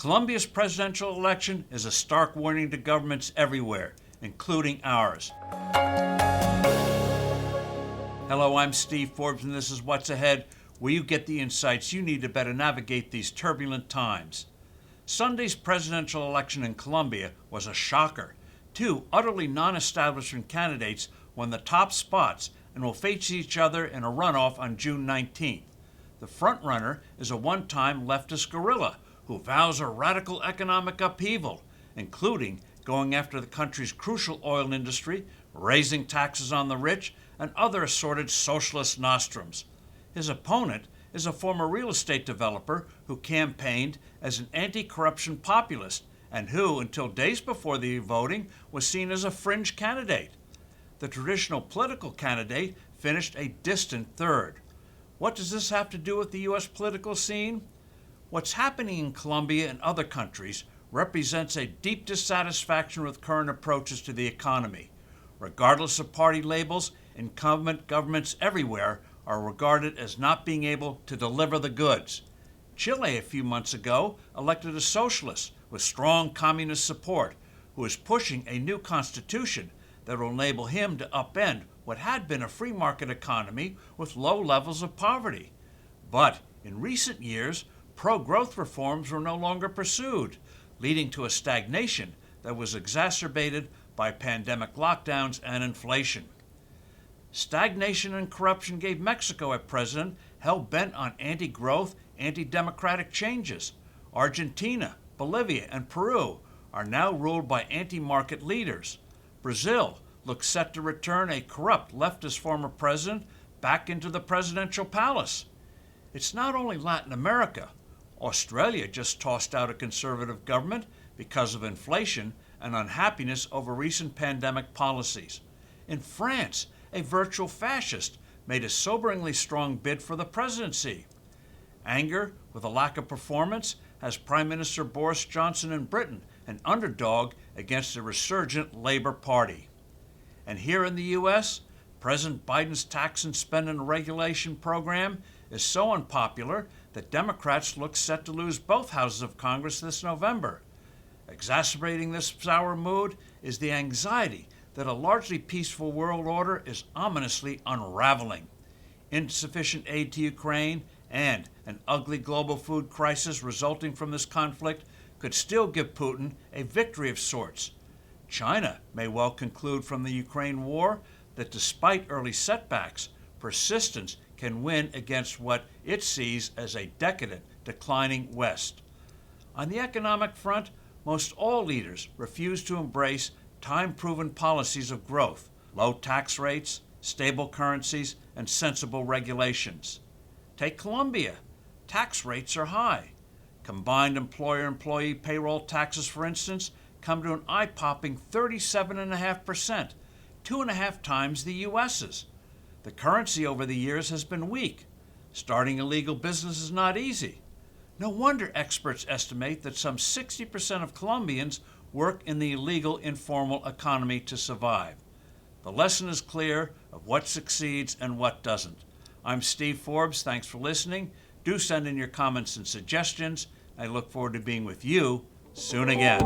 Colombia's presidential election is a stark warning to governments everywhere, including ours. Hello, I'm Steve Forbes, and this is What's Ahead, where you get the insights you need to better navigate these turbulent times. Sunday's presidential election in Colombia was a shocker. Two utterly non-establishment candidates won the top spots and will face each other in a runoff on June 19th. The frontrunner is a one-time leftist guerrilla who vows a radical economic upheaval, including going after the country's crucial oil industry, raising taxes on the rich, and other assorted socialist nostrums. His opponent is a former real estate developer who campaigned as an anti-corruption populist and who, until days before the voting, was seen as a fringe candidate. The traditional political candidate finished a distant third. What does this have to do with the U.S. political scene? What's happening in Colombia and other countries represents a deep dissatisfaction with current approaches to the economy. Regardless of party labels, incumbent governments everywhere are regarded as not being able to deliver the goods. Chile, a few months ago, elected a socialist with strong communist support who is pushing a new constitution that will enable him to upend what had been a free market economy with low levels of poverty. But in recent years, pro-growth reforms were no longer pursued, leading to a stagnation that was exacerbated by pandemic lockdowns and inflation. Stagnation and corruption gave Mexico a president hell-bent on anti-growth, anti-democratic changes. Argentina, Bolivia, and Peru are now ruled by anti-market leaders. Brazil looks set to return a corrupt leftist former president back into the presidential palace. It's not only Latin America. Australia just tossed out a conservative government because of inflation and unhappiness over recent pandemic policies. In France, a virtual fascist made a soberingly strong bid for the presidency. Anger with a lack of performance has Prime Minister Boris Johnson in Britain an underdog against a resurgent Labour Party. And here in the U.S., President Biden's tax and spending regulation program is so unpopular that Democrats look set to lose both houses of Congress this November. Exacerbating this sour mood is the anxiety that a largely peaceful world order is ominously unraveling. Insufficient aid to Ukraine and an ugly global food crisis resulting from this conflict could still give Putin a victory of sorts. China may well conclude from the Ukraine war that despite early setbacks, persistence can win against what it sees as a decadent, declining West. On the economic front, most all leaders refuse to embrace time-proven policies of growth, low tax rates, stable currencies, and sensible regulations. Take Colombia. Tax rates are high. Combined employer-employee payroll taxes, for instance, come to an eye-popping 37.5%, 2.5 times the U.S.'s. The currency over the years has been weak. Starting illegal business is not easy. No wonder experts estimate that some 60% of Colombians work in the illegal informal economy to survive. The lesson is clear of what succeeds and what doesn't. I'm Steve Forbes. Thanks for listening. Do send in your comments and suggestions. I look forward to being with you soon again.